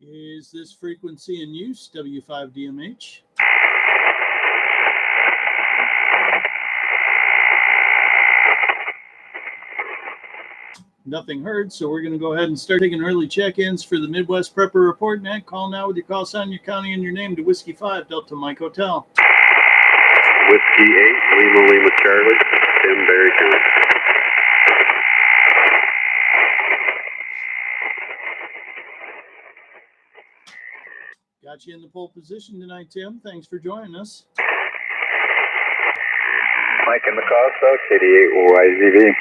Is this frequency in use, W5DMH? Nothing heard, so we're going to go ahead and start taking early check-ins for the Midwest Prepper Report. Net, call now with your call sign, your county, and your name to Whiskey 5, Delta Mike Hotel. Whiskey 8, Lima Charlie, Tim Berry County. Got you in the pole position tonight, Tim. Thanks for joining us. Mike in Macosta, KD8YZV.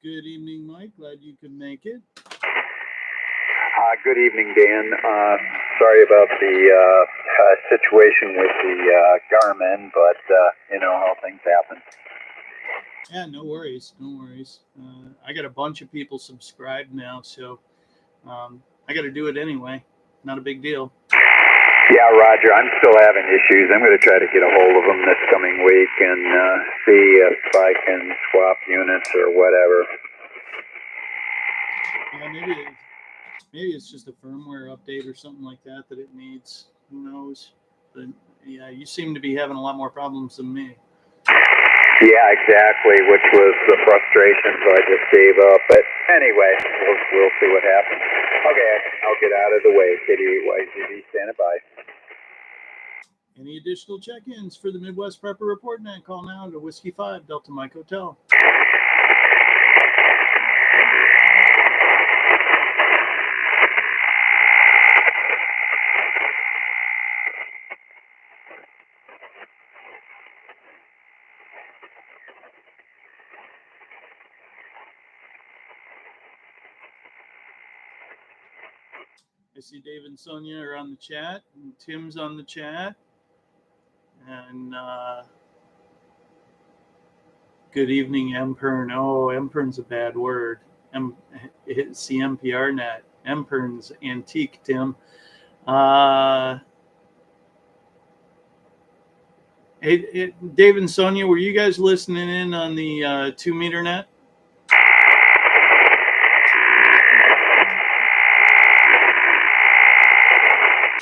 Good evening, Mike. Glad you could make it. Good evening, Dan. Sorry about the situation with the Garmin, but, all things happen. Yeah, no worries. No worries. I got a bunch of people subscribed now, so I got to do it anyway. Not a big deal. Yeah, Roger, I'm still having issues. I'm going to try to get a hold of them this coming week and see if I can swap units or whatever. Yeah, maybe it's just a firmware update or something like that it needs. Who knows? But yeah, you seem to be having a lot more problems than me. Yeah, exactly, which was the frustration, so I just gave up. But anyway, we'll see what happens. Okay, I'll get out of the way. KD8YZV, standing by. Any additional check-ins for the Midwest Prepper Report? Net, call now to Whiskey 5, Delta Mike Hotel. I see Dave and Sonia are on the chat, and Tim's on the chat. And good evening, Empern. Oh, Empern's a bad word. It's the NPR net. Empern's antique, Tim. Hey, Dave and Sonia, were you guys listening in on the 2-meter net?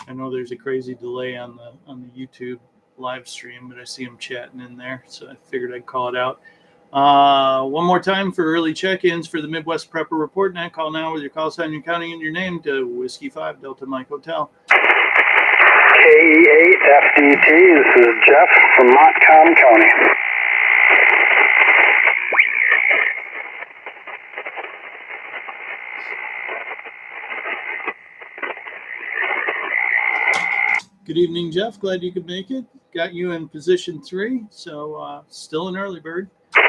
I know there's a crazy delay on the YouTube live stream, but I see them chatting in there, so I figured I'd call it out. One more time for early check-ins for the Midwest Prepper Report. Net, call now with your call sign, your county, and your name to Whiskey 5, Delta Mike Hotel. KE8FDT, this is Jeff from Montcalm County. Good evening, Jeff. Glad you could make it. Got you in position 3, so still an early bird. Yeah,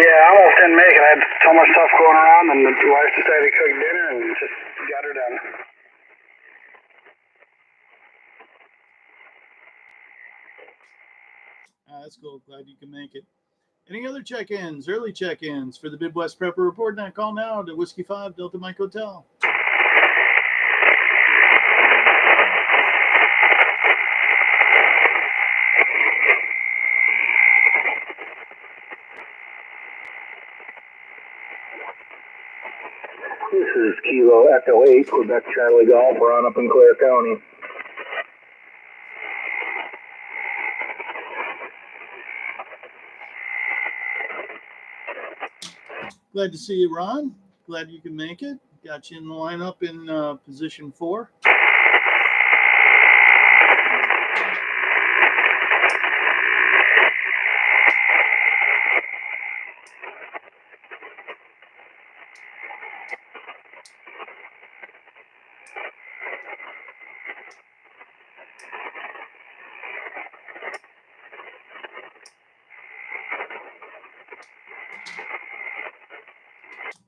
I almost didn't make it. I had so much stuff going around, and the wife decided to cook dinner and just got her done. That's cool. Glad you can make it. Any other check-ins, early check-ins for the Midwest Prepper Report? Net, call now to Whiskey 5, Delta Mike Hotel. This is Kilo Echo 8, Quebec Charlie Golf. We're on up in Clare County. Glad to see you, Ron. Glad you can make it. Got you in the lineup in position 4.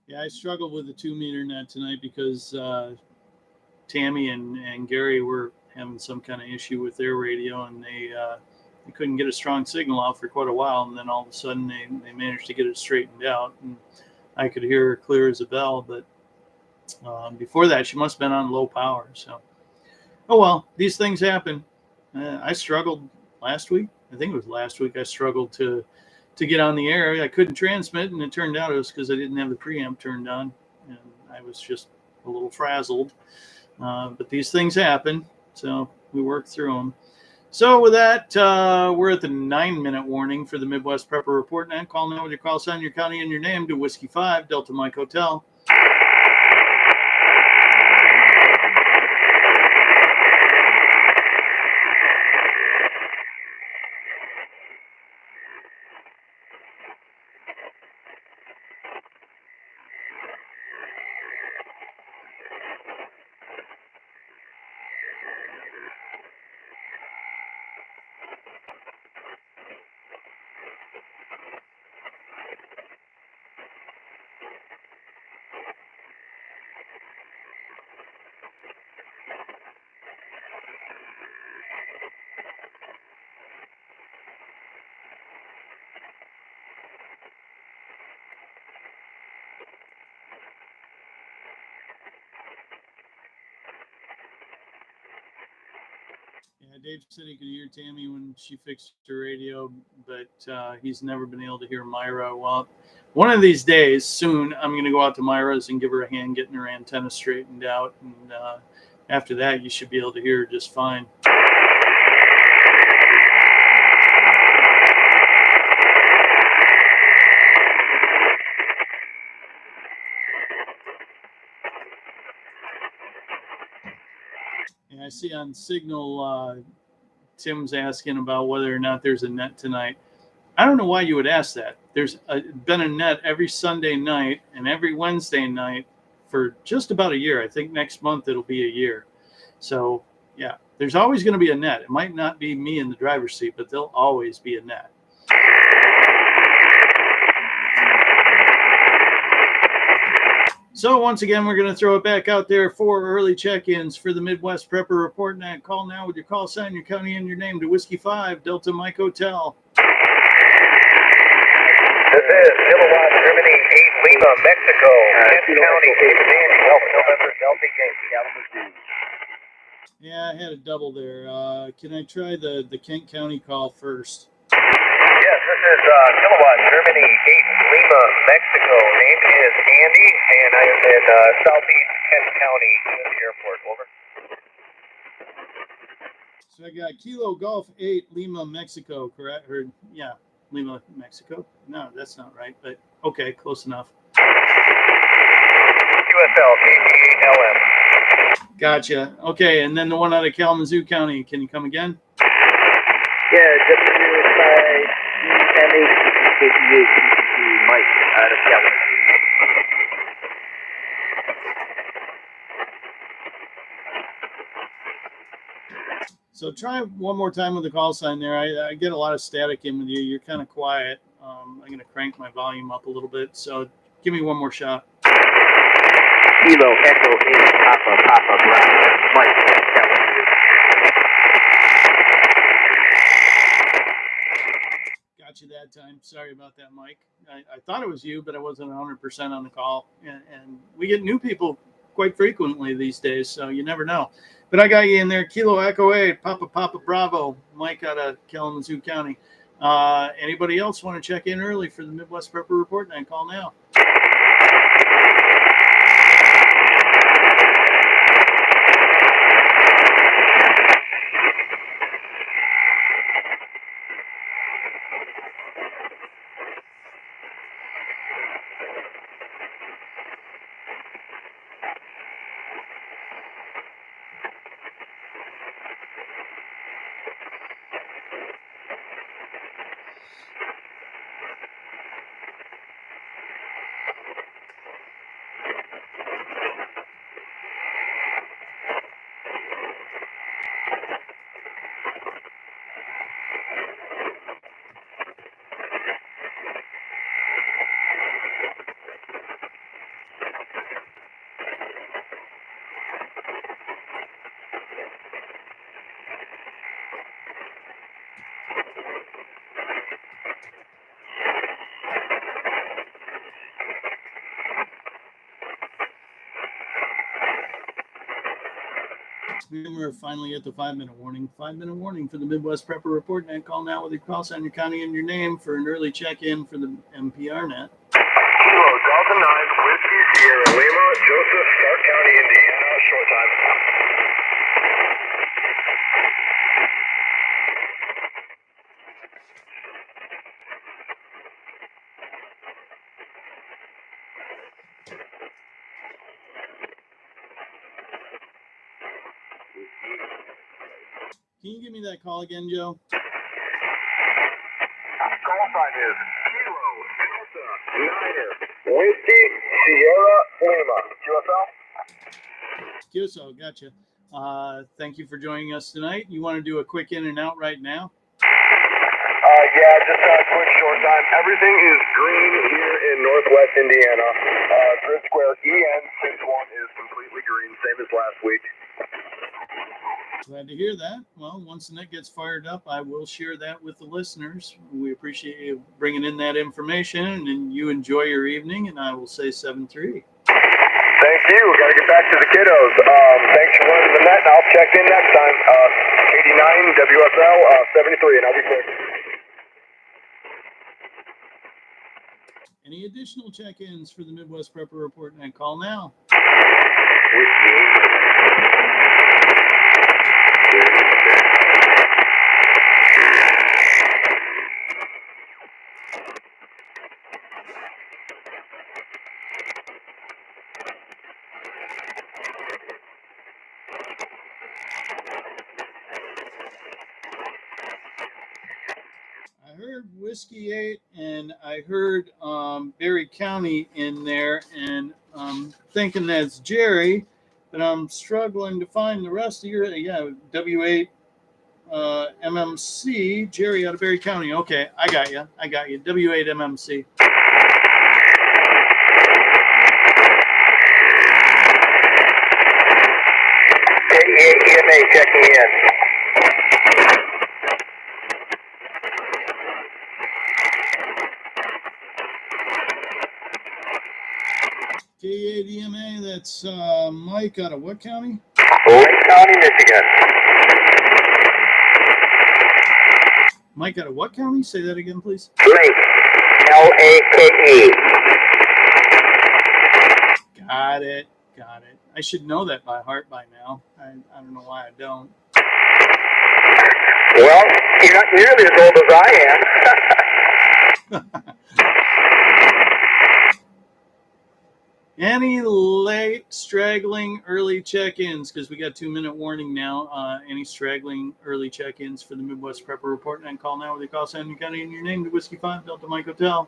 Yeah, I struggled with the 2-meter net tonight because Tammy and Gary were having some kind of issue with their radio, and they couldn't get a strong signal out for quite a while, and then all of a sudden they managed to get it straightened out, and I could hear her clear as a bell. But before that, she must have been on low power. So Oh well, these things happen. I struggled last week. I think it was last week. I struggled to get on the air. I couldn't transmit, and it turned out it was because I didn't have the preamp turned on, and I was just a little frazzled. But these things happen, so we work through them. So with that, we're at the 9-minute warning for the Midwest Prepper Report. Now, call now with your call sign, your county, and your name to Whiskey 5 Delta Mike Hotel. Yeah, Dave said he could hear Tammy when she fixed her radio, but he's never been able to hear Myra. Well, one of these days, soon, I'm going to go out to Myra's and give her a hand getting her antenna straightened out. And after that, you should be able to hear her just fine. And I see on Signal, Tim's asking about whether or not there's a net tonight. I don't know why you would ask that. There's been a net every Sunday night and every Wednesday night for just about a year. I think next month it'll be a year. So, yeah, there's always going to be a net. It might not be me in the driver's seat, but there'll always be a net. So once again, we're going to throw it back out there for early check-ins for the Midwest Prepper Report. Now, call now with your call sign, your county, and your name to Whiskey 5 Delta Mike Hotel. This is Kilowatt Germany 8 Lima, Mexico, Kent County, November Delta Yankee. Yeah, I had a double there. Can I try the Kent County call first? Yes, this is Kilowatt Germany 8 Lima, Mexico. Name is Andy, and I am in southeast Kent County at the airport. Over. So I got Kilo Golf 8 Lima, Mexico, correct? Or, yeah, Lima, Mexico. No, that's not right, but okay, close enough. QSL KPLM. Gotcha. Okay, and then the one out of Kalamazoo County. Can you come again? Yeah, WSI MHKPA Mike out of Kalamazoo. So try one more time with the call sign there. I get a lot of static in with you. You're kind of quiet. I'm going to crank my volume up a little bit. So give me one more shot. Kilo Echo 8 Papa Bravo Mike Kalamazoo. Got you that time. Sorry about that, Mike. I thought it was you, but I wasn't 100% on the call. And we get new people quite frequently these days, so you never know. But I got you in there. Kilo Echo 8, Papa Bravo, Mike out of Kalamazoo County. Anybody else want to check in early for the Midwest Prepper Report? And call now. We're finally at the 5-minute warning. 5-minute warning for the Midwest Prepper Report Net. Call now with your call sign, your county, and your name for an early check-in for the MPR Net. Kilo Delta 9, Whiskey Sierra Lima, Joseph, Stark County, Indiana, short time. Can you give me that call again, Joe? Call sign is Kilo Delta 9, Whiskey Sierra Lima, QSL. QSO, gotcha. Thank you for joining us tonight. You want to do a quick in and out right now? Yeah, just a quick short time. Everything is green here in Northwest Indiana. Grid Square EN61 is completely green, same as last week. Glad to hear that. Well, once the net gets fired up, I will share that with the listeners. We appreciate you bringing in that information, and you enjoy your evening, and I will say 7-3. Thank you. We got to get back to the kiddos. Thanks for running the net, and I'll check in next time. KD9 WSL 73, and I'll be quick. Any additional check-ins for the Midwest Prepper Report Net? Call now. I heard Whiskey 8 and I heard Berry County in there, and I'm thinking that's Jerry, but I'm struggling to find the rest of your, W8 MMC, Jerry out of Berry County. Okay, I got you. W8 MMC. EMA checking in. K8EMA, that's Mike out of what county? Lake County, Michigan. Mike out of what county? Say that again, please. Lake. L-A-K-E. Got it. I should know that by heart by now. I don't know why I don't. Well, you're not nearly as old as I am. Any late, straggling, early check-ins? Because we got 2-minute warning now. Any straggling, early check-ins for the Midwest Prepper Report? And call now with your call sign, your county, and your name to Whiskey 5 Delta Mike Hotel.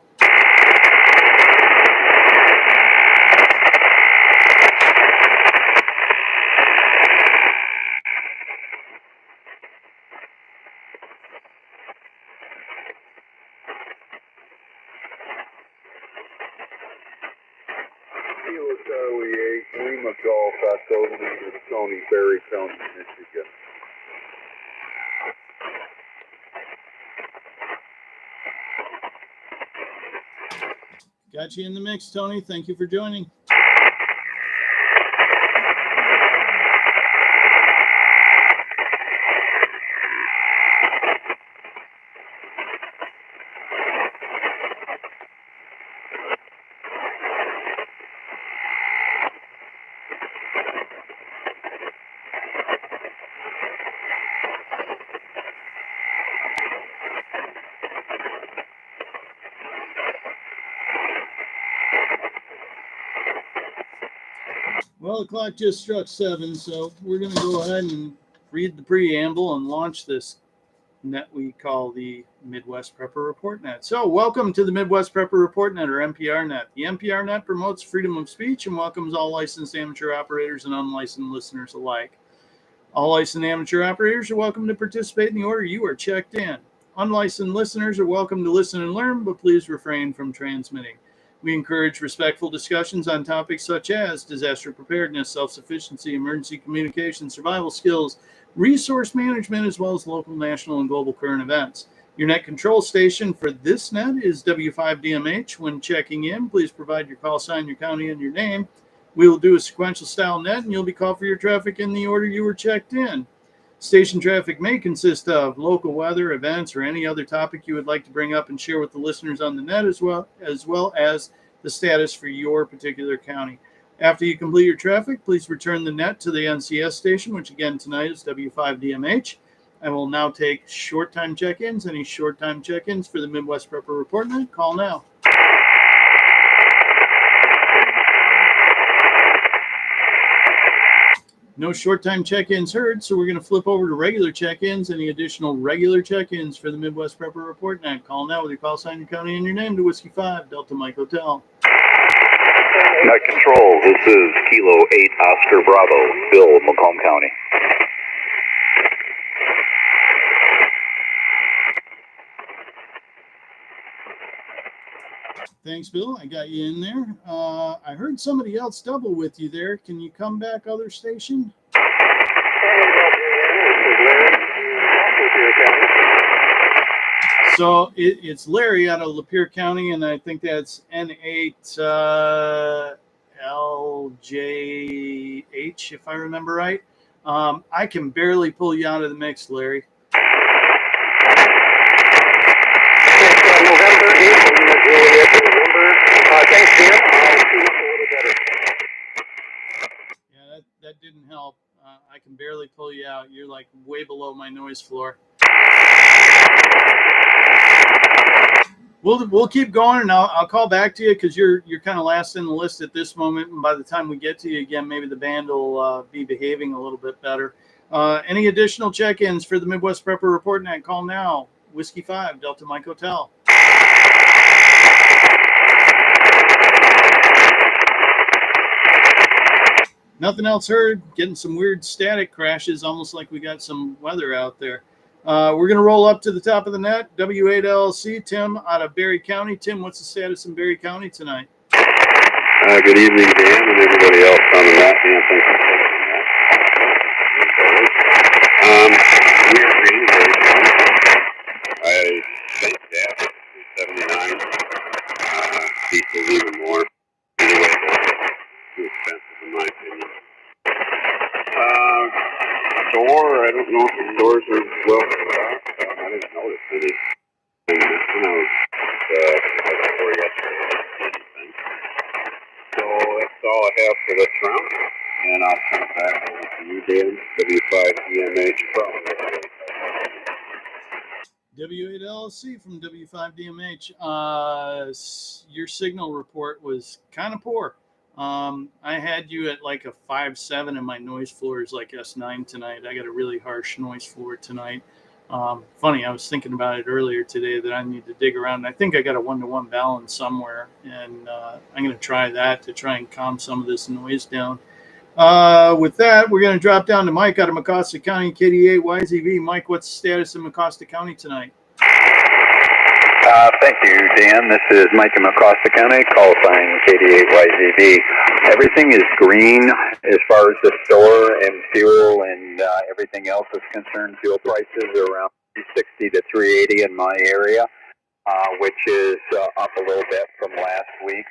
Kilo Charlie 8, Lima Golf, October to Tony, Berry County, Michigan. Got you in the mix, Tony. Thank you for joining. Well, the clock just struck 7, so we're going to go ahead and read the preamble and launch this net we call the Midwest Prepper Report Net. So welcome to the Midwest Prepper Report Net, or MPR Net. The MPR Net promotes freedom of speech and welcomes all licensed amateur operators and unlicensed listeners alike. All licensed amateur operators are welcome to participate in the order you are checked in. Unlicensed listeners are welcome to listen and learn, but please refrain from transmitting. We encourage respectful discussions on topics such as disaster preparedness, self-sufficiency, emergency communication, survival skills, resource management, as well as local, national, and global current events. Your net control station for this net is W5DMH. When checking in, please provide your call sign, your county, and your name. We will do a sequential style net, and you'll be called for your traffic in the order you were checked in. Station traffic may consist of local weather, events, or any other topic you would like to bring up and share with the listeners on the net, as well as the status for your particular county. After you complete your traffic, please return the net to the NCS station, which again tonight is W5DMH. I will now take short time check-ins. Any short time check-ins for the Midwest Prepper Report Net? Call now. No short time check-ins heard, so we're going to flip over to regular check-ins. Any additional regular check-ins for the Midwest Prepper Report Net? Call now with your call sign, your county, and your name to Whiskey 5 Delta Mike Hotel. Night Control, this is Kilo 8 Oscar Bravo, Bill, Macomb County. Thanks, Bill. I got you in there. I heard somebody else double with you there. Can you come back, other station? So it's Larry out of Lapeer County, and I think that's N8 LJH, if I remember right. I can barely pull you out of the mix, Larry. November 8th, Juliet, November. Thanks, Jim. I'll see you a little better. Yeah, that didn't help. I can barely pull you out. You're like way below my noise floor. We'll keep going, and I'll call back to you because you're kind of last in the list at this moment. And by the time we get to you again, maybe the band will be behaving a little bit better. Any additional check-ins for the Midwest Prepper Report Net? Call now. Whiskey 5 Delta Mike Hotel. Nothing else heard. Getting some weird static crashes, almost like we got some weather out there. We're going to roll up to the top of the net. W8LLC, Tim out of Berry County. Tim, what's the status in Berry County tonight? Good evening, Dan, and everybody else on the net. Dan, thanks for taking that. We're green, Berry County. I think that 79. Diesel even more. Either way, too expensive in my opinion. Store, I don't know if the stores are well stocked. I didn't notice any. And when I was at the store yesterday, I didn't see anything. So that's all I have for this round. And I'll turn it back over to you, Dan. W5DMH Pro. W8LLC from W5DMH. Your signal report was kind of poor. I had you at like a 5.7, and my noise floor is like S9 tonight. I got a really harsh noise floor tonight. Funny, I was thinking about it earlier today that I need to dig around. I think I got a 1-to-1 balance somewhere, and I'm going to try that to try and calm some of this noise down. With that, we're going to drop down to Mike out of Mecosta County, KD8YZV. Mike, what's the status in Mecosta County tonight? Thank you, Dan. This is Mike in Mecosta County, call sign KD8YZV. Everything is green as far as the store and fuel and everything else is concerned. Fuel prices are around 360 to 380 in my area, which is up a little bit from last week.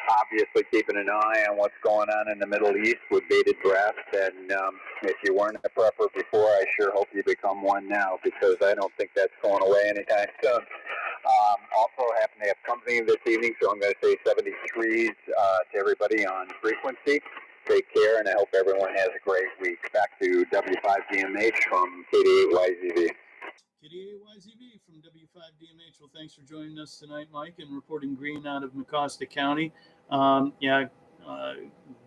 Obviously keeping an eye on what's going on in the Middle East with bated breath, and if you weren't a prepper before, I sure hope you become one now, because I don't think that's going away anytime soon. Also happen to have company this evening, so I'm going to say 73s to everybody on frequency. Take care, and I hope everyone has a great week. Back to W5DMH from KD8YZV. KD8YZV from W5DMH. Well, thanks for joining us tonight, Mike, and reporting green out of Mecosta County.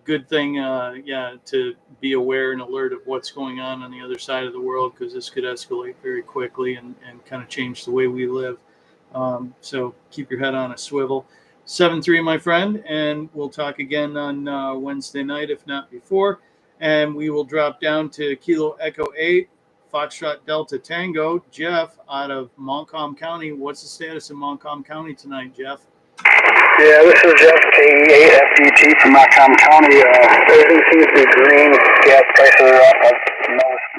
Good thing, to be aware and alert of what's going on the other side of the world, because this could escalate very quickly and kind of change the way we live. So keep your head on a swivel. 7-3, my friend, and we'll talk again on Wednesday night, if not before. And we will drop down to Kilo Echo 8, Foxtrot Delta Tango. Jeff out of Montcalm County. What's the status in Montcalm County tonight, Jeff? Yeah, this is Jeff, KE8FDT from Montcalm County. Everything seems to be green. Gas prices are up. I've noticed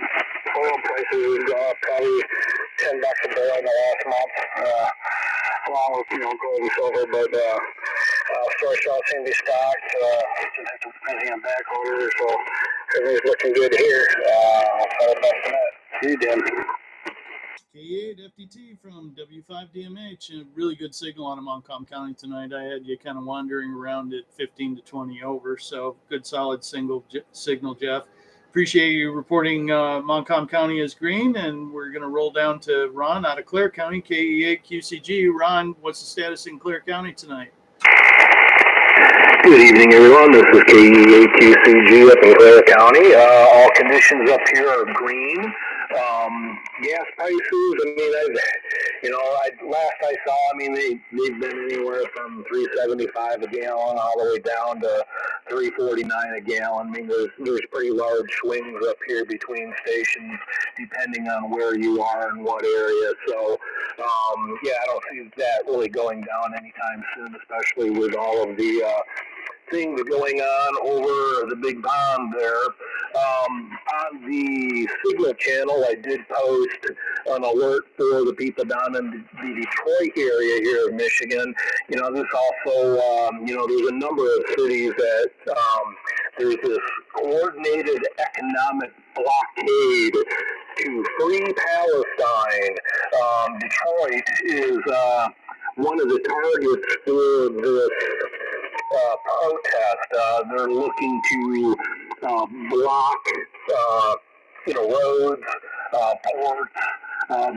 oil prices have gone up probably $10 a barrel in the last month, along with, gold and silver. But storage all seem to be stocked. Just busy on back orders, so everything's looking good here. I'll set up next minute. See you, Dan. K8 FDT from W5DMH. A really good signal on Montcalm County tonight. I had you kind of wandering around at 15 to 20 over, so good solid signal, Jeff. Appreciate you reporting Montcalm County as green, and we're going to roll down to Ron out of Clare County, KE8 QCG. Ron, what's the status in Clare County tonight? Good evening, everyone. This is KE8QCG up in Clare County. All conditions up here are green. Gas prices, last I saw, they've been anywhere from $3.75 a gallon all the way down to $3.49 a gallon. There's pretty large swings up here between stations depending on where you are and what area. So, I don't see that really going down anytime soon, especially with all of the things going on over the big pond there. On the signal channel, I did post an alert for the people down in the Detroit area here of Michigan. This also, there's a number of cities that there's this coordinated economic blockade to free Palestine. Detroit is one of the targets for this protest. They're looking to block, roads, ports.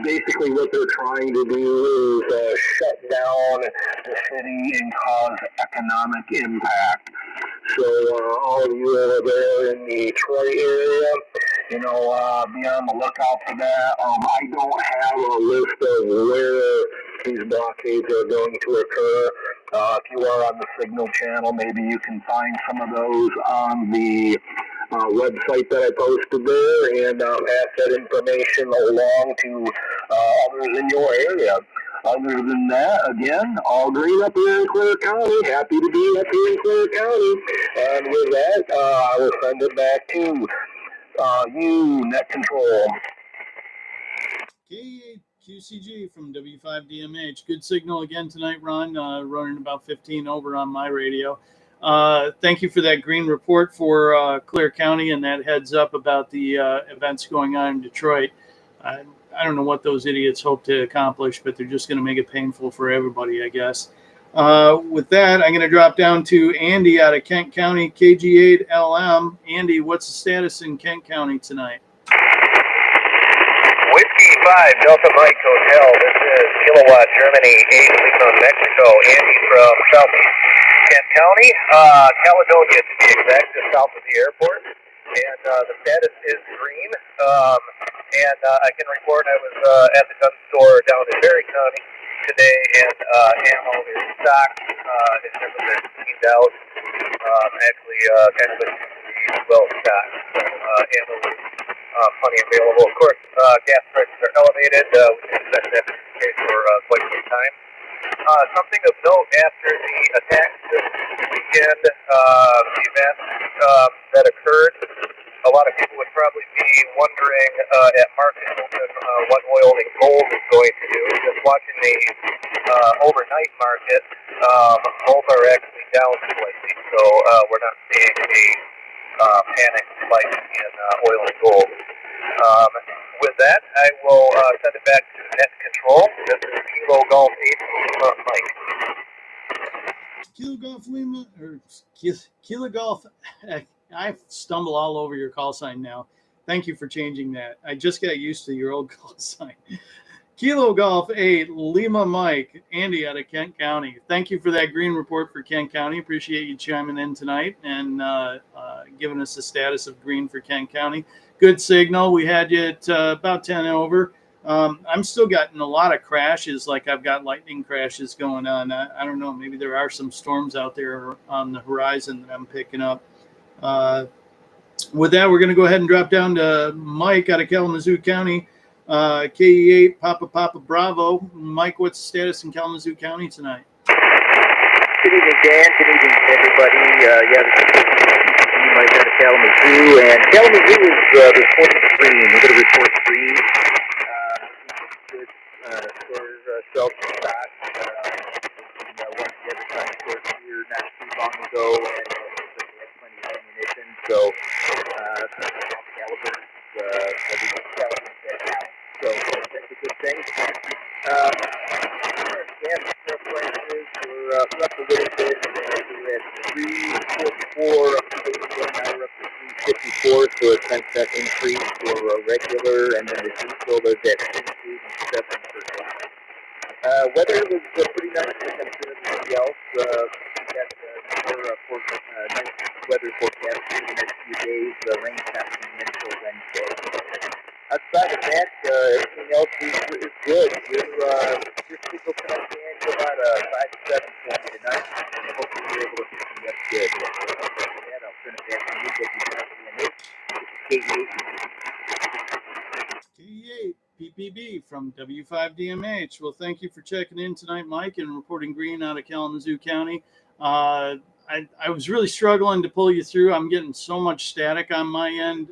Basically, what they're trying to do is shut down the city and cause economic impact. So, all of you over there in the Detroit area, be on the lookout for that. I don't have a list of where these blockades are going to occur. If you are on the Signal channel, maybe you can find some of those on the website that I posted there, and pass that information along to others in your area. Other than that, again, all green up here in Clare County. Happy to be up here in Clare County. And with that, I will send it back to you, Net Control. K8 QCG from W5DMH. Good signal again tonight, Ron. Running about 15 over on my radio. Thank you for that green report for Clare County and that heads up about the events going on in Detroit. I don't know what those idiots hope to accomplish, but they're just going to make it painful for everybody, I guess. With that, I'm going to drop down to Andy out of Kent County, KG8LM. Andy, what's the status in Kent County tonight? Whiskey 5, Delta Mike Hotel. This is Kilowatt Germany, 8 Lima, Mexico. Andy from Southeast Kent County, Caledonia to be exact, just south of the airport. And the status is green. And I can report I was at the gun store down in Berry County today, and ammo is stocked. It's never been cleaned out. Actually, kind of well stocked. So ammo is plenty available. Of course, gas prices are elevated. We expect that to be the case for quite some time. Something of note after the attack this weekend, the event that occurred, a lot of people would probably be wondering at market open what oil and gold is going to do. Just watching the overnight market, both are actually down slightly, so we're not seeing a panic spike in oil and gold. With that, I will send it back to Net Control. This is Kilo Golf 8 Mike. Kilo Golf Lima, or Kilo Golf. I stumble all over your call sign now. Thank you for changing that. I just got used to your old call sign. Kilo Golf 8, Lima Mike, Andy out of Kent County. Thank you for that green report for Kent County. Appreciate you chiming in tonight and giving us the status of green for Kent County. Good signal. We had you at about 10 over. I'm still getting a lot of crashes, like I've got lightning crashes going on. I don't know. Maybe there are some storms out there on the horizon that I'm picking up. With that, we're going to go ahead and drop down to Mike out of Kalamazoo County, KE8 Papa Bravo. Mike, what's the status in Kalamazoo County tonight? Good evening, Dan. Good evening, everybody. This is Mike out of Kalamazoo, and Kalamazoo is reporting green. We're going to report green. Good for self-stock. Once again, we're trying to work here next So that's a good thing. Gas prices were up a little bit. We're at 3.44, now we're up to 3.54, so a 10-cent increase for regular, and then the diesel is at 2.7 per gallon. Weather was pretty nice compared to everybody else. We got nice weather forecast for the next few days. Rain's not coming in until Wednesday. Outside of that, everything else is good. Your signal tonight, Dan, you're about 5 to 7 for me tonight. Hopefully you're able to pick me up good. With that, I'll turn it back to you, K8 PPB from W5DMH. Well, thank you for checking in tonight, Mike, and reporting green out of Kalamazoo County. I was really struggling to pull you through. I'm getting so much static on my end.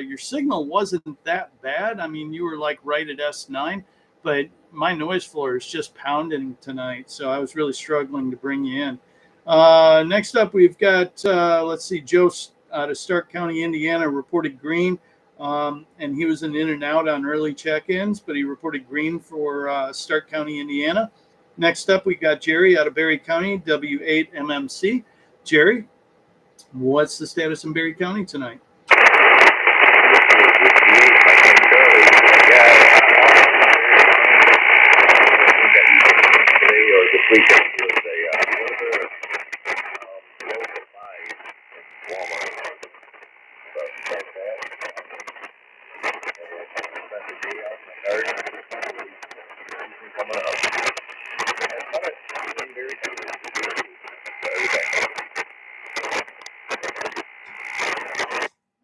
Your signal wasn't that bad. I mean, you were like right at S9, but my noise floor is just pounding tonight. So I was really struggling to bring you in. Next up, we've got, let's see, Joe out of Stark County, Indiana, reported green. And he was in and out on early check-ins, but he reported green for Stark County, Indiana. Next up, we got Jerry out of Berry County, W8 MMC. Jerry, what's the status in Berry County tonight?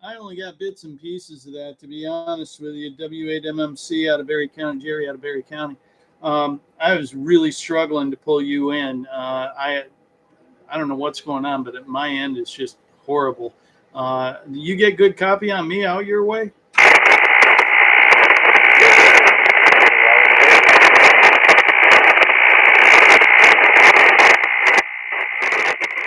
I only got bits and pieces of that, to be honest with you. W8 MMC out of Berry County, Jerry out of Berry County. I was really struggling to pull you in. I don't know what's going on, but at my end, it's just horrible. You get good copy on me out your way?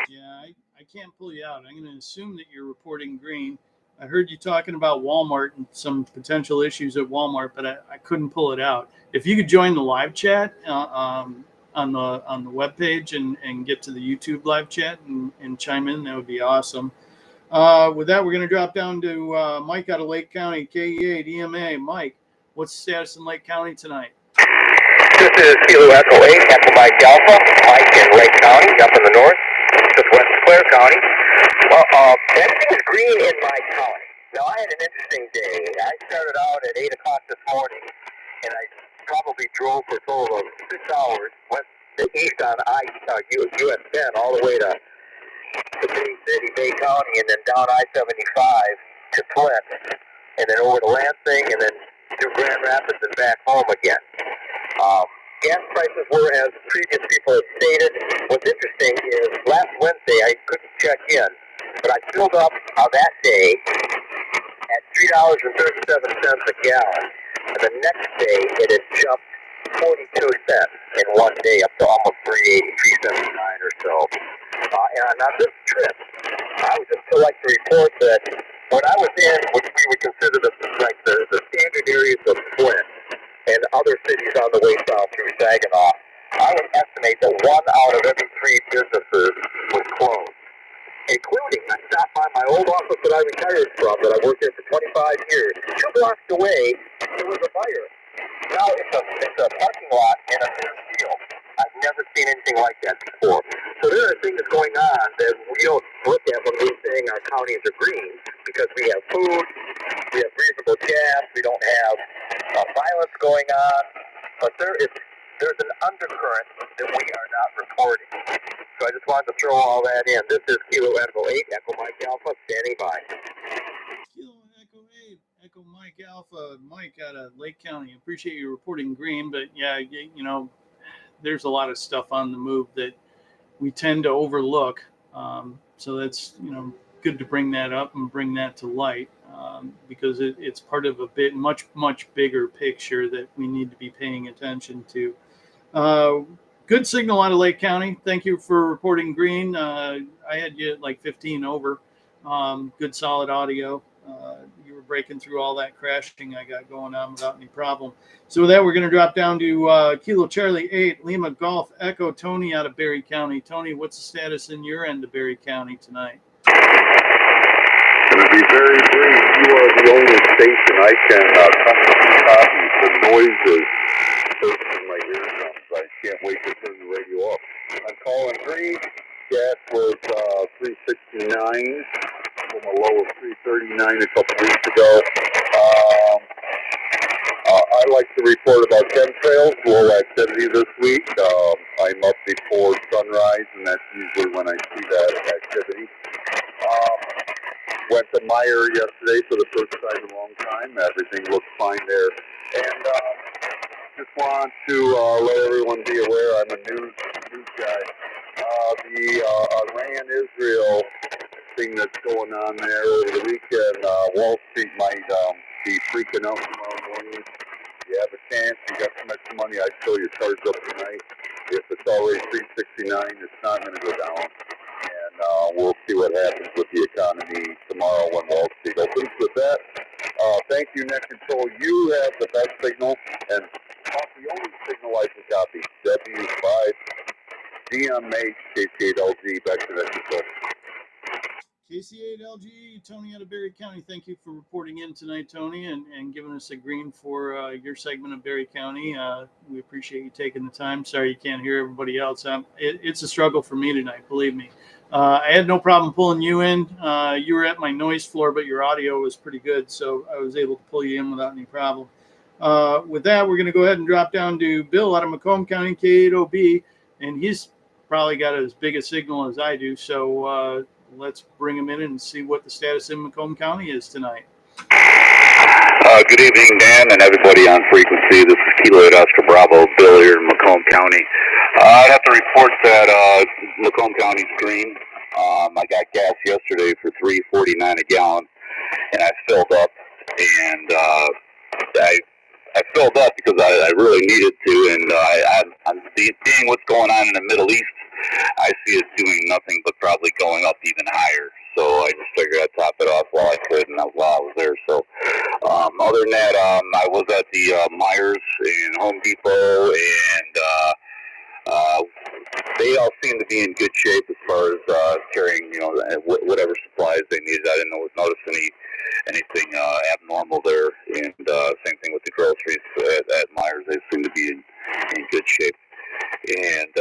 Yeah, I can't pull you out. I'm going to assume that you're reporting green. I heard you talking about Walmart and some potential issues at Walmart, but I couldn't pull it out. If you could join the live chat on the webpage and get to the YouTube live chat and chime in, that would be awesome. With that, we're going to drop down to Mike out of Lake County, KE8 EMA. Mike, what's the status in Lake County tonight? This is Kilo Echo 8, Echo Mike Alpha, Mike in Lake County, up in the north, just west of Clare County. Everything is green in my county. Now, I had an interesting day. I started out at 8 o'clock this morning, and I probably drove for a total of 6 hours, went east on US 10 all the way to Bay City, Bay County, and then down I-75 to Flint, and then over to Lansing, and then through Grand Rapids and back home again. Gas prices were, as previous people have stated. What's interesting is last Wednesday I couldn't check in, but I filled up that day at $3.37 a gallon, and the next day it had jumped 42 cents in one day up to almost $3.80, $3.79 or so. And on this trip, I would just like to report that when I was in what we would consider the standard areas of Flint and other cities on the way south through Saginaw, I would estimate that 1 out of every 3 businesses was closed, including, I stopped by my old office that I retired from, that I worked in for 25 years. 2 blocks away, there was a fire. Now it's a parking lot in a field. I've never seen anything like that before. So there are things going on that we don't look at when we're saying our counties are green, because we have food, we have reasonable gas, we don't have violence going on, but there's an undercurrent that we are not reporting. So I just wanted to throw all that in. This is Kilo Echo 8, Echo Mike Alpha, standing by. Kilo Echo 8, Echo Mike Alpha, Mike out of Lake County. Appreciate you reporting green, but yeah, you know, there's a lot of stuff on the move that we tend to overlook. So that's, you know, good to bring that up and bring that to light, because it's part of a much bigger picture that we need to be paying attention to. Good signal out of Lake County. Thank you for reporting green. I had you at like 15 over. Good solid audio. You were breaking through all that crashing I got going on without any problem. So with that, we're going to drop down to Kilo Charlie 8, Lima Golf Echo Tony out of Berry County. Tony, what's the status in your end of Berry County tonight? Going to be very brief. You are the only station I can comfortably copy. The noise is bursting my eardrums. I can't wait to turn the radio off. I'm calling green. Gas was 369 from a low of 339 a couple weeks ago. I like to report about chemtrails, low activity this week. I'm up before sunrise, and that's usually when I see that activity. Went to Meyer yesterday for the first time in a long time. Everything looks fine there. And just want to let everyone be aware, I'm a news guy. The Iran-Israel thing that's going on there over the weekend, Wall Street might be freaking out tomorrow morning. If you have a chance, you got some extra money, I'd fill your cards up tonight. If it's already 369, it's not going to go down. And we'll see what happens with the economy tomorrow when Wall Street opens. With that, thank you, Net Control. You have the best signal and the only signal I can copy. W5 DMH KC8LG. Back to Net Control. KC8LG, Tony out of Berry County. Thank you for reporting in tonight, Tony, and giving us a green for your segment of Berry County. We appreciate you taking the time. Sorry you can't hear everybody else. It's a struggle for me tonight, believe me. I had no problem pulling you in. You were at my noise floor, but your audio was pretty good, so I was able to pull you in without any problem. With that, we're going to go ahead and drop down to Bill out of Macomb County, K8OB, and he's probably got as big a signal as I do, so let's bring him in and see what the status in Macomb County is tonight. Good evening, Dan, and everybody on frequency. This is Kilo 8 Oscar Bravo, Bill here in Macomb County. I'd have to report that Macomb County's green. I got gas yesterday for $3.49 a gallon, and I filled up. And I filled up because I really needed to, and I'm seeing what's going on in the Middle East. I see it doing nothing but probably going up even higher. So I just figured I'd top it off while I could and while I was there. So other than that, I was at the Myers and Home Depot, and they all seem to be in good shape as far as carrying, whatever supplies they needed. I didn't notice anything abnormal there. And same thing with the groceries at Myers. They seem to be in good shape. And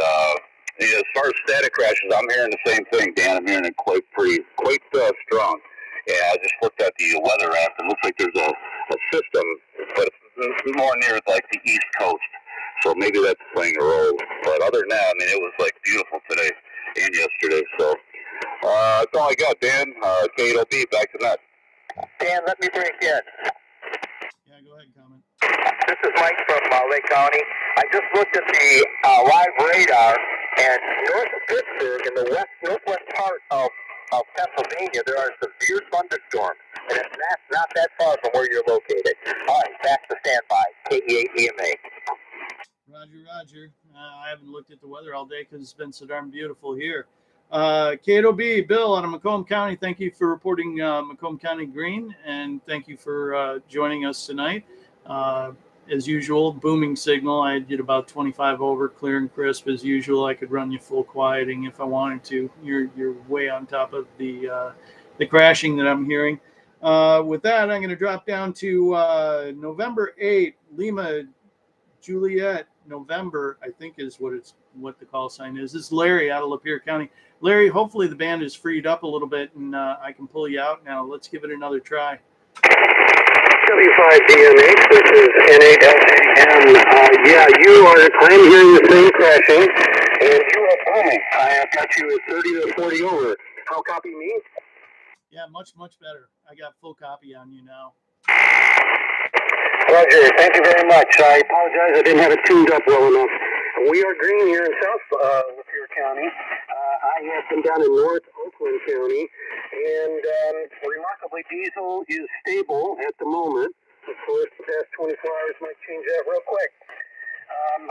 as far as static crashes, I'm hearing the same thing, Dan. I'm hearing it quite strong. Yeah, I just looked at the weather app. It looks like there's a system, but it's more near like the East Coast. So maybe that's playing a role. But other than that, I mean, it was like beautiful today and yesterday. So that's all I got, Dan. K8OB, back to that. Dan, let me break in. Yeah, go ahead, comment. This is Mike from Lake County. I just looked at the live radar, and north of Pittsburgh, in the northwest part of Pennsylvania, there are severe thunderstorms, and that's not that far from where you're located. All right, back to standby. KE8EMA. Roger. I haven't looked at the weather all day because it's been so darn beautiful here. K8OB, Bill out of Macomb County, thank you for reporting Macomb County green, and thank you for joining us tonight. As usual, booming signal. I did about 25 over, clear and crisp as usual. I could run you full quieting if I wanted to. You're way on top of the crashing that I'm hearing. With that, I'm going to drop down to November 8, Lima Juliet, November, I think is what the call sign is. This is Larry out of Lapeer County. Larry, hopefully the band is freed up a little bit and I can pull you out now. Let's give it another try. W5DMH, this is N8LJM. I'm hearing the same crashing, and you are booming. I have got you at 30 to 40 over. How copy me? Yeah, much better. I got full copy on you now. Roger, thank you very much. I apologize, I didn't have it tuned up well enough. We are green here in South Lapeer County. I have been down in North Oakland County, and remarkably, diesel is stable at the moment. Of course, the past 24 hours might change that real quick.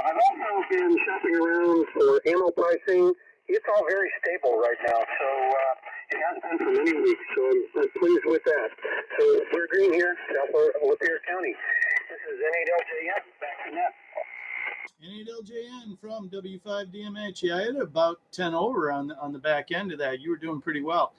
I've also been shopping around for ammo pricing. It's all very stable right now, so It has been for many weeks, so I'm pleased with that. So we're green here, south of Lapeer County. This is N8LJN, back to net. N8LJN from W5DMH. Yeah, I had about 10 over on the back end of that. You were doing pretty well.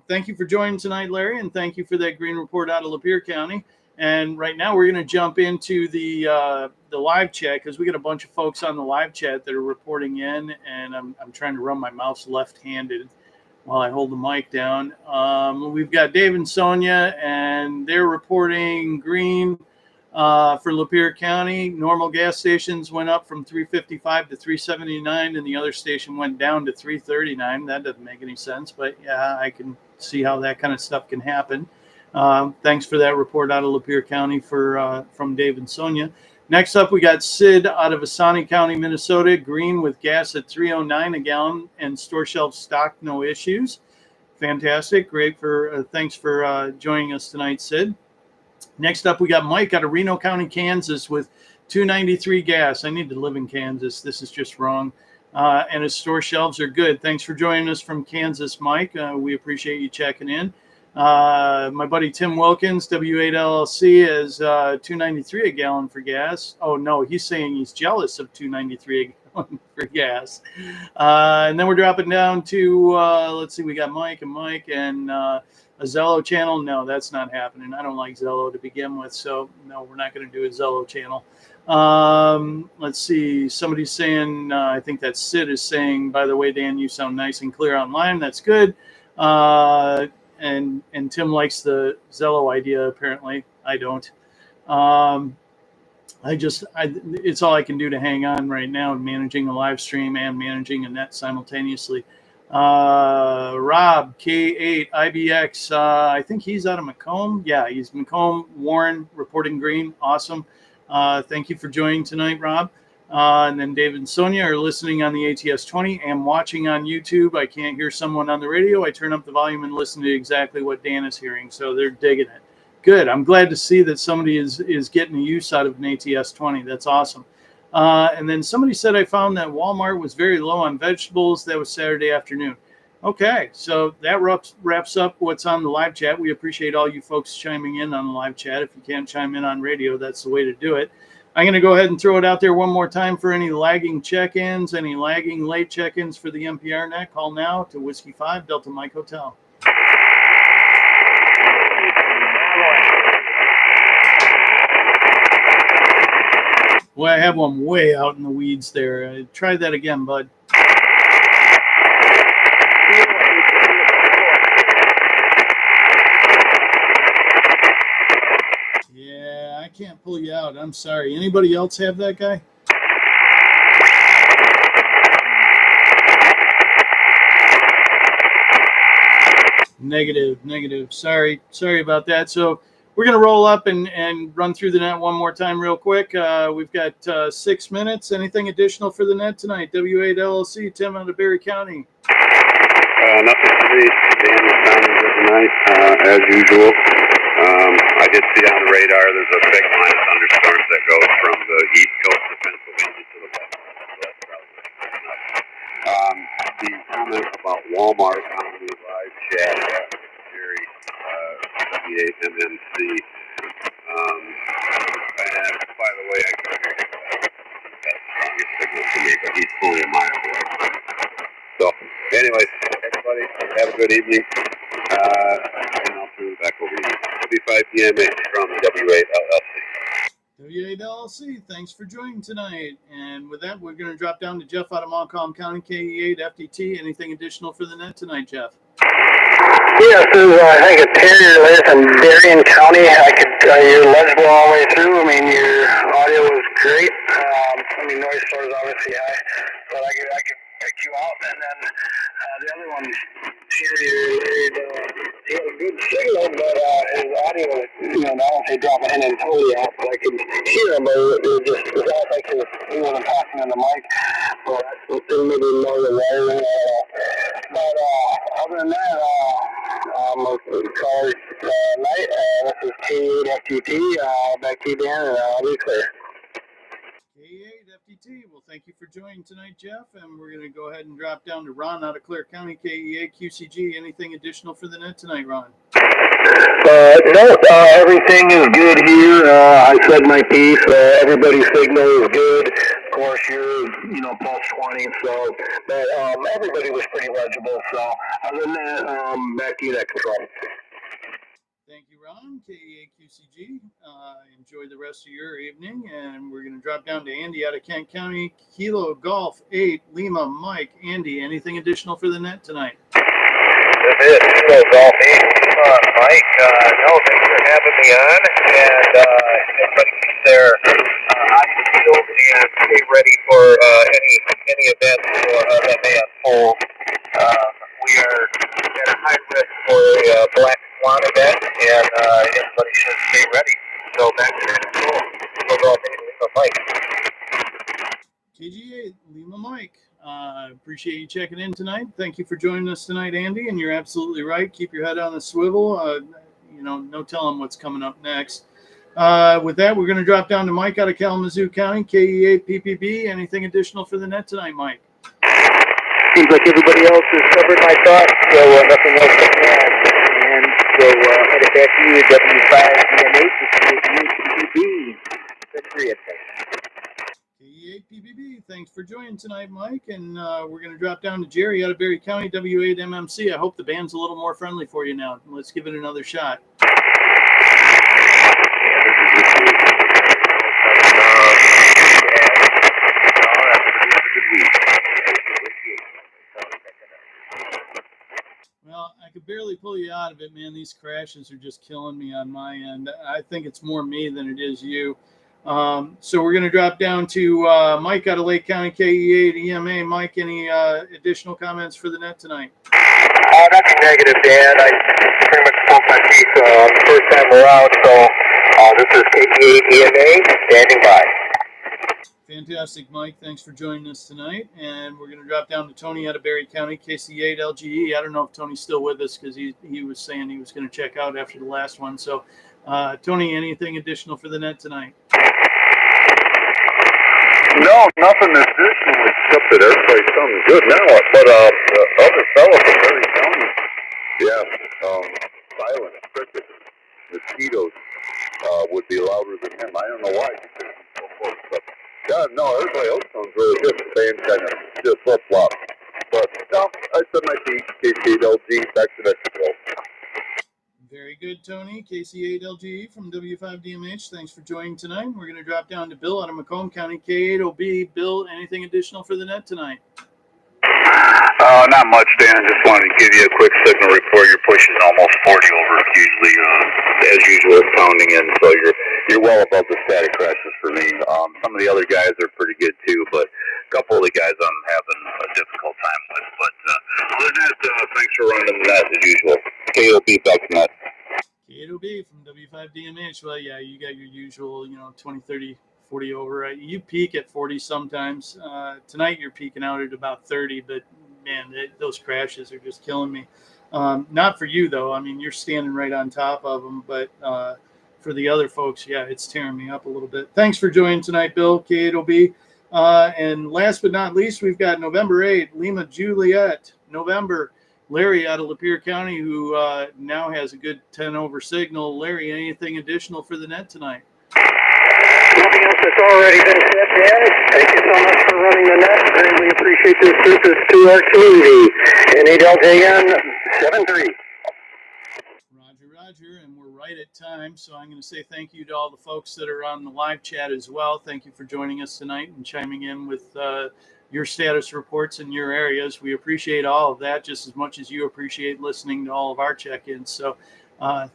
Thank you for joining tonight, Larry, and thank you for that green report out of Lapeer County. And right now we're going to jump into the live chat because we got a bunch of folks on the live chat that are reporting in, and I'm trying to run my mouse left-handed while I hold the mic down. We've got Dave and Sonia, and they're reporting green for Lapeer County. Normal gas stations went up from 355 to 379, and the other station went down to 339. That doesn't make any sense, but yeah, I can see how that kind of stuff can happen. Thanks for that report out of Lapeer County from Dave and Sonia. Next up, we got Sid out of Asani County, Minnesota, green with gas at 309 a gallon and store shelf stock, no issues. Fantastic. Great. Thanks for joining us tonight, Sid. Next up, we got Mike out of Reno County, Kansas with 293 gas. I need to live in Kansas. This is just wrong. And his store shelves are good. Thanks for joining us from Kansas, Mike. We appreciate you checking in. My buddy Tim Wilkins, W8LLC, is 293 a gallon for gas. Oh, no, he's saying he's jealous of 293 a gallon for gas. And then we're dropping down to, let's see, we got Mike and a Zello channel. No, that's not happening. I don't like Zello to begin with, so no, we're not going to do a Zello channel. Let's see. Somebody's saying, I think that Sid is saying, by the way, Dan, you sound nice and clear online. That's good. And Tim likes the Zello idea, apparently. I don't. It's all I can do to hang on right now, managing a live stream and managing a net simultaneously. Rob, K8, IBX, I think he's out of Macomb. Yeah, he's Macomb. Warren, reporting green. Awesome. Thank you for joining tonight, Rob. And then David and Sonia are listening on the ATS-20 and watching on YouTube. I can't hear someone on the radio. I turn up the volume and listen to exactly what Dan is hearing. So they're digging it. Good. I'm glad to see that somebody is getting the use out of an ATS-20. That's awesome. And then somebody said I found that Walmart was very low on vegetables. That was Saturday afternoon. Okay, so that wraps up what's on the live chat. We appreciate all you folks chiming in on the live chat. If you can't chime in on radio, that's the way to do it. I'm going to go ahead and throw it out there one more time for any lagging check-ins, any lagging late check-ins for the NPR net. Call now to Whiskey 5 Delta Mike Hotel. Boy, I have one way out in the weeds there. Try that again, bud. Yeah, I can't pull you out. I'm sorry. Anybody else have that guy? Negative. Sorry about that. So we're going to roll up and run through the net one more time real quick. We've got 6 minutes. Anything additional for the net tonight? W8LLC, Tim out of Berry County. Nothing for me. Dan was sounding good tonight, as usual. I did see on the radar there's a big line of thunderstorms that goes from the east coast of Pennsylvania to the west. So that's probably enough. The comment about Walmart on the live chat, Jerry, W8MMC. And by the way, I can hear that strongest signal to me, but he's fully a mile away. So, anyways, everybody, have a good evening. And I'll turn it back over to you. W5DMH from W8LLC. W8LLC, thanks for joining tonight. And with that, we're going to drop down to Jeff out of Montcalm County, KE8 FDT. Anything additional for the net tonight, Jeff? Yes, I think a Terrier lives in Darien County. You're legible all the way through. I mean, your audio is great. Noise floor is obviously high, but I could pick you out. And then the other one, Terrier, he had a good signal, but his audio was, I don't say dropping in and totally out, but I could hear him, but it was almost like he wasn't talking in the mic. So that's maybe more than wiring. But other than that, call night. This is K8 FTT. Back to you, Dan, and I'll be clear. K8 FTT. KT. Well, thank you for joining tonight, Jeff. And we're going to go ahead and drop down to Ron out of Clare County, KEA QCG. Anything additional for the net tonight, Ron? No, everything is good here. I said my piece. Everybody's signal is good. Of course, you're, plus 20, so, but everybody was pretty legible. So, other than that, back to you, that control. Thank you, Ron. KEA QCG. Enjoy the rest of your evening. And we're going to drop down to Andy out of Kent County, Kilo Golf 8, Lima Mike. Andy, anything additional for the net tonight? This is Kilo Golf 8, Mike. No, thanks for having me on. And everybody keep their eyes peeled and stay ready for any events that may unfold. We are at a high risk for a black swan event, and everybody should stay ready. So back to the control. Kilo Golf 8, Lima Mike. KGA, Lima Mike. Appreciate you checking in tonight. Thank you for joining us tonight, Andy. And you're absolutely right. Keep your head on the swivel. No telling what's coming up next. With that, we're going to drop down to Mike out of Kalamazoo County, KEA PPB. Anything additional for the net tonight, Mike? Seems like everybody else has covered my thoughts, so nothing else to add. And so, head it back to you, W5DMH, PPB. Victory at KEA PPB, thanks for joining tonight, Mike. And we're going to drop down to Jerry out of Berry County, W8 MMC. I hope the band's a little more friendly for you now. Let's give it another shot. Well, I could barely pull you out of it, man. These crashes are just killing me on my end. I think it's more me than it is you. So we're going to drop down to Mike out of Lake County, KEA to EMA. Mike, any additional comments for the net tonight? Nothing negative, Dan. I pretty much spoke my piece the first time around, so this is KEA EMA standing by. Fantastic, Mike. Thanks for joining us tonight. And we're going to drop down to Tony out of Berry County, KC8 LGE. I don't know if Tony's still with us because he was saying he was going to check out after the last one. So, Tony, anything additional for the net tonight? No, nothing additional except that everybody sounds good now. But the other fellow from Berry County, silent, crickets, mosquitoes would be louder than him. I don't know why because he's so close. But God, no, everybody else sounds really good. The band kind of just flip-flop. But no, I said my piece. KC8LG, back to that control. Very good, Tony. KC8LGE from W5DMH. Thanks for joining tonight. We're going to drop down to Bill out of Macomb County, K8OB. Bill, anything additional for the net tonight? Not much, Dan. Just wanted to give you a quick signal report. Your push is almost 40 over. Usually, as usual, it's pounding in, so you're well above the static crashes for me. Some of the other guys are pretty good too, but a couple of the guys I'm having a difficult time with. But other than that, thanks for running the net as usual. KOB back to net. K8OB from W5DMH. Well, yeah, you got your usual, 20, 30, 40 over. You peak at 40 sometimes. Tonight you're peaking out at about 30, but man, those crashes are just killing me. Not for you though. I mean, you're standing right on top of them, but for the other folks, yeah, it's tearing me up a little bit. Thanks for joining tonight, Bill, K8OB. And last but not least, we've got November 8th, Lima Juliet, November. Larry out of Lapeer County, who now has a good 10 over signal. Larry, anything additional for the net tonight? Nothing else that's already been said, Dan. Thank you so much for running the net. Greatly appreciate this service to our community. N8LJN 73. Roger, and we're right at time, so I'm going to say thank you to all the folks that are on the live chat as well. Thank you for joining us tonight and chiming in with your status reports in your areas. We appreciate all of that just as much as you appreciate listening to all of our check-ins. So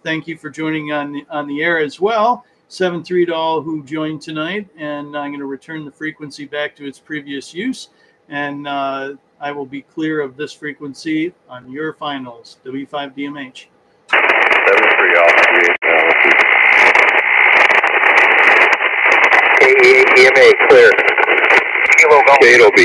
thank you for joining on the air as well. 7-3 to all who joined tonight, and I'm going to return the frequency back to its previous use, and I will be clear of this frequency on your finals. W5DMH. 7-3 off. KEA EMA clear. Kilo Golf. KOB,